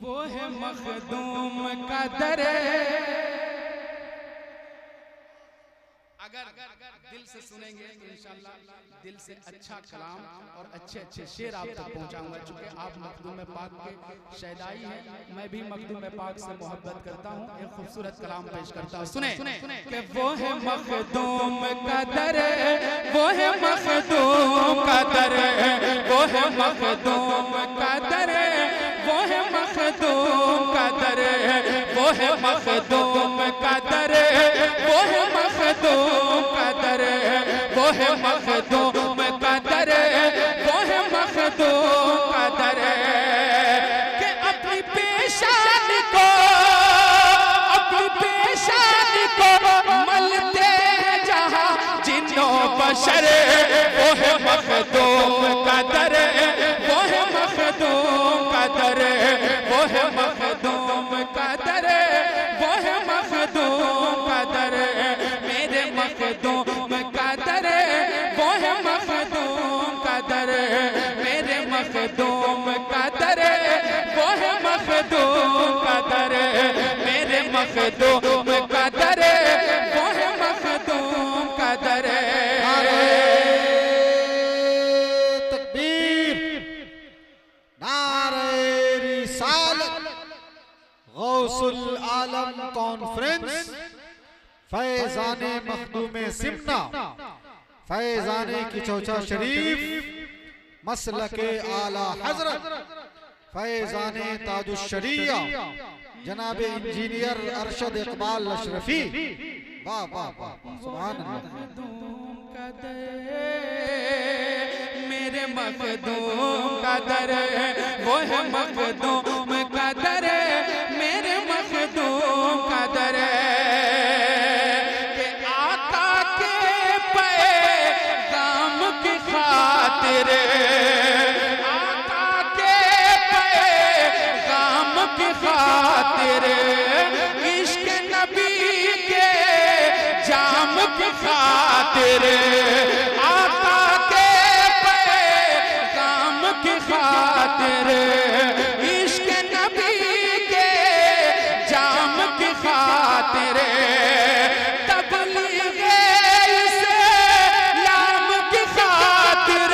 वो है मखदूम का दर। अगर दिल से सुनेंगे तो इंशाअल्लाह दिल से अच्छा कलाम और अच्छे अच्छे शेर आप तक पहुंचाऊंगा। चूंकि आप मखदूम पाक के शहदाई हैं, मैं भी मखदूम पाक से मोहब्बत करता हूं। एक खूबसूरत कलाम पेश करता हूं, सुने कि वो है मखदूम का दर, वो है मखदूम का दर, वो है मखदूम का दर, वो है मखदूम का दर, वो है मखदूम का दर, वो है मखदूम का दर, वो है मखदूम का दर, वो है मखदूम का दर। कि अपनी पेशानी को, अपनी पेशानी को मलते हैं जहां जिन्नों बशर, वो है मखदूम का दर, वो है मखदूम का दर, वो है मखदूम का दर, वो है मखदूम का दर। मेरे मखदूम का दर, वो है मखदूम का दर, मेरे मखदूम का दर, वो है मखदूम का दर, मेरे मखदूम का दर, वो है मखदूम का दर। तकबीर, नारे रिसालत, गौसुल आलम कॉन्फ्रेंस, फैजाने मखदूमे सिमना, फैजाने की चौचा शरीफ, मसलके आला हजरत, फैजाने ताजुश्शरिया, जनाब इंजीनियर अरशद इकबाल अशरफी। वाह वाह वाह, सुभान अल्लाह। मेरे मखदूम का दर, वो है मखदूम का दर, मेरे मखदूम का दर। के आका के पैगाम की खातिर, आका के पैगाम की खातिर, इश्क नबी के जाम की खातिर, आका के पैगाम की खातिर, इश्क नबी के जाम की खातिर, तबलीगे इस्लाम की खातिर,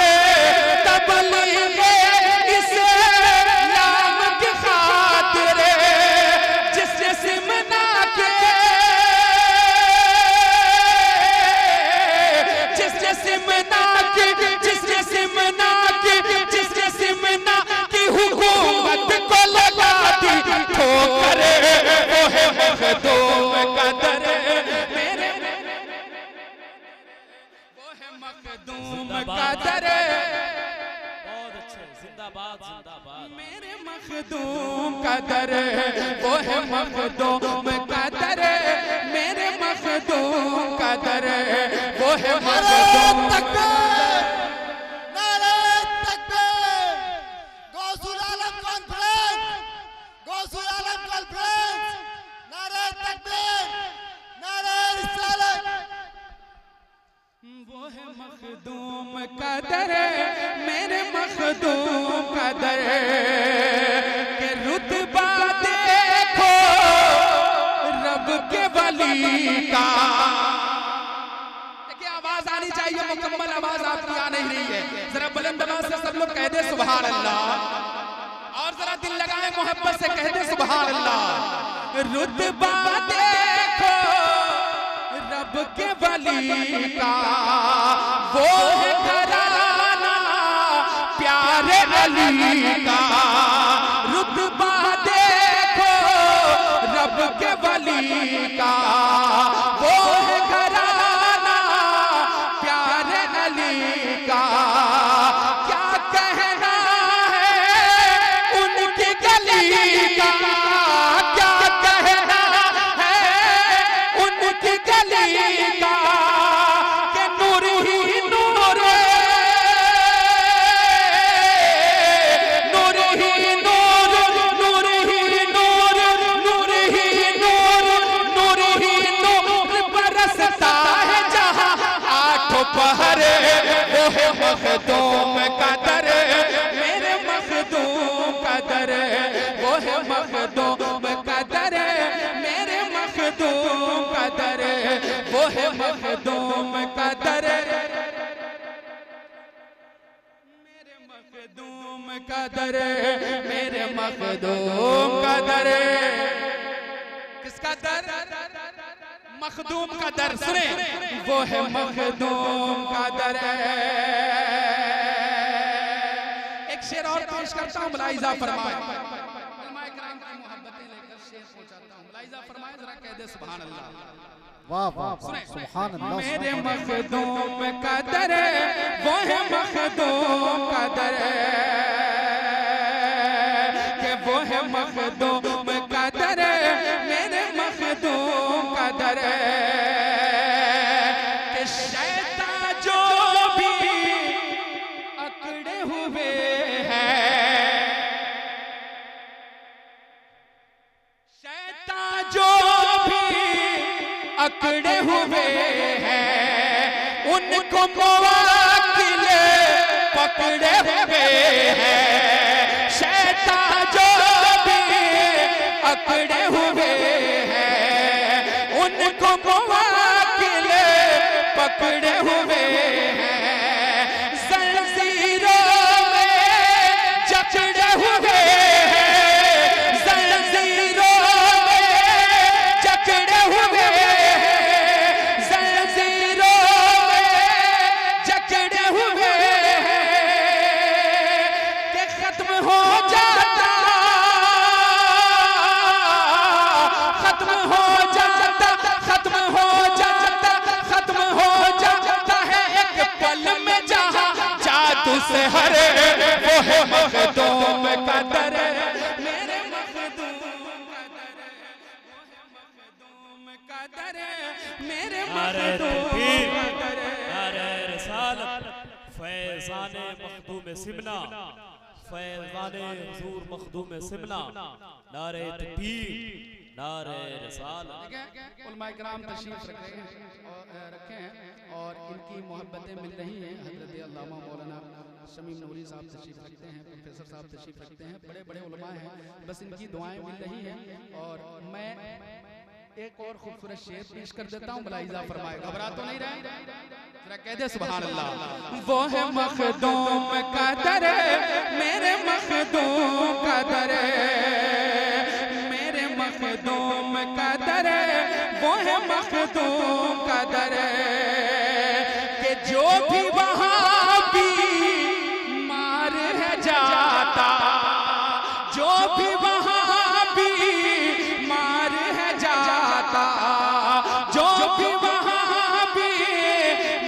तबलीगे इस्लाम की खातिर, जिसने सिमना के, जिसने सिमना की, जिसने सिमना की, जिसने सिमना की हुकूमत को लगा दी ठोकर, वो है मखदूम का दर, मेरे वो है मखदूम का दर। बहुत अच्छे, जिंदाबाद जिंदाबाद। मेरे मखदूम का दर, वो है मखदूम का दर, मेरे मखदूम का दर, वो है मखदूम का दर। नारे तकबीर, गौसुल आलम कॉन्फ्रेंस, गौसुल आलम कॉन्फ्रेंस, नारे तकबीर, नारे रिसालत। वो है मखदूम का दर, मेरे मखदूम का दर। के रुतबा देखो रब के वली का। देखिए आवाज आनी चाहिए, मुकम्मल आवाज आपकी आ नहीं रही है। जरा बुलंद आवाज से सब लोग कह दे सुभान अल्लाह, और जरा दिल लगाए मोहब्बत से कह दे सुभान अल्लाह। रुतबा देखो रब के वली का, वो है घराना प्यारे अली का। रुतबा देखो रब के वली का, वो है घराना प्यारे अली का। क्या कहना है उनकी गली का, क्या कहना है उनकी गली का। के नूर ही नूर, नूर ही नूर, नूर ही नूर, नूर ही नूर, नूर ही नूर बरसता है जहां आठों पहरे, वो है मखदूम का दर, मेरे मखदूम का कदर, वो है मखदूम कदर, मेरे मखदूम कदर, वो है मखदूम कदर, मेरे मखदूम कदर, मेरे मखदूम कदर। किसका दर? मखदूम का दर। सुने, वो है मखदूम का दर। एक शेर और पेश करता हूँ, मुलाहिजा फरमाए। उलमाए किराम की मोहब्बतें लेकर शेर पहुंचाता हूँ, मुलाहिजा फरमाए, जरा कह दे सुभान अल्लाह। वाह वाह सुभान अल्लाह। मेरे मखदूम का दर, वो है मखदूम का दर, के वो है मखदूम का दर, मेरे मखदूम का दर, के शैतान जो भी अकड़े हुए हैं, शैतान जो भी अकड़े हुए हैं, उनको मुवाक्किल पकड़े हुए हैं, शैतान जो भी अकड़े हुए हैं, उनको मुवाक्किल पकड़े हुए हैं, जंजीरों में जकड़े हुए हैं, जंजीरों में जकड़े हुए हैं, जंजीरों में जकड़े हुए हैं, कि खत्म हो जाता, खत्म हो जाता, खत्म हो जाता, खत्म हो जाता है एक पल में जहां जादू से हरे, वो है मखदूम का दर, मेरे मखदूम का दर, वो है मखदूम का दर, मेरे नारे मखदूम तकबीर, का दर। नारे रिसालत, फैज़ाने मखदूम सिमना, फैज़ाने हुजूर मखदूम सिमना, नारे तकबीर, नारे रिसालत। उलमाए किराम तशरीफ रखे हैं और इनकी मोहब्बतें मिल रही हैं। हज़रत अल्लामा मौलाना शमीम नूरी साहब तशरीफ रखते हैं, प्रोफेसर साहब तशरीफ रखते हैं, बड़े बड़े उलमा हैं, बस इनकी दुआएं मिल रही हैं। और मैं एक और खूबसूरत शेर पेश कर देता हूँ, मुलाहिजा फरमाए, घबरा तो नहीं रहे, जरा कह दे सुभान अल्लाह। वो है मखदूम का दर, मेरे मखदूम का दर, मेरे मखदूम का दर, वो है मखदूम का दर, कि जो भी वहां भी मार है जाता, जो भी वहां भी मार है जाता, जो भी वहां भी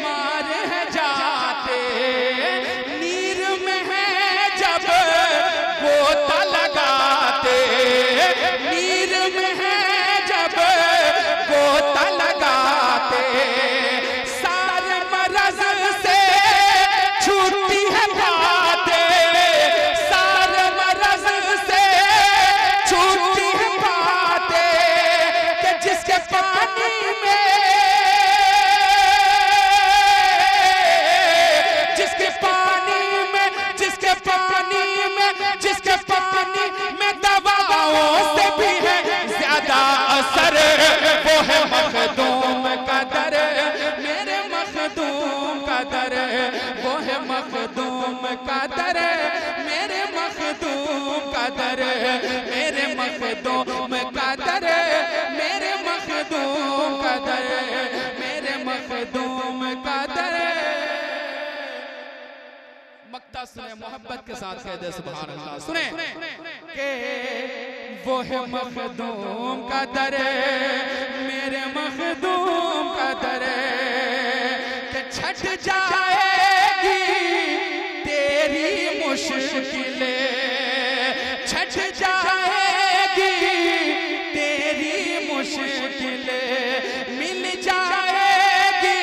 मार है जाते, नीर में है जब गोता लगाते, नीर में है जब गोता लगाते, सारे मरज़ से छूटी है बातें, सारे मरज़ से छूटी है बातें, कि जिसके पानी में, जिसके पानी में, जिसके पानी में, जिसके पानी में दवाओं से भी है ज्यादा असर, वो है मखदूम का दर, मेरे मखदूम का दर, वो है मखदूम का दर, मेरे मखदूम का दर, मेरे मखदूम का दर, मेरे मखदूम का दर, मेरे मखदूम का दर। मक्ता सुने, मोहब्बत के साथ कह दे सुभान अल्लाह। सुने के वो है मखदूम का दर, मेरे मखदूम का दर, कि छट जाएगी तेरी मुश्किलें, छट जाएगी तेरी मुश्किलें, मिल जाएगी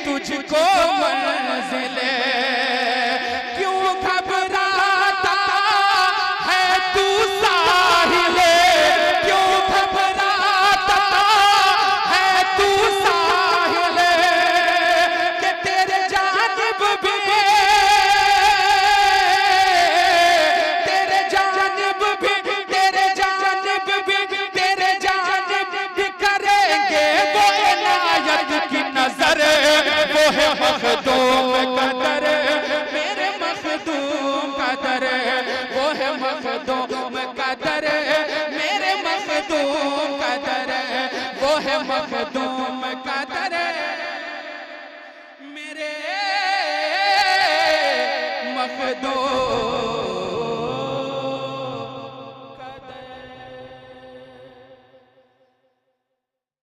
तुझको मंजिलें, क्यों घबराता है तू साहिले, क्यों घबराता है तू साहिले, कि तेरे जानिब भी, तेरे जानिब मखदूम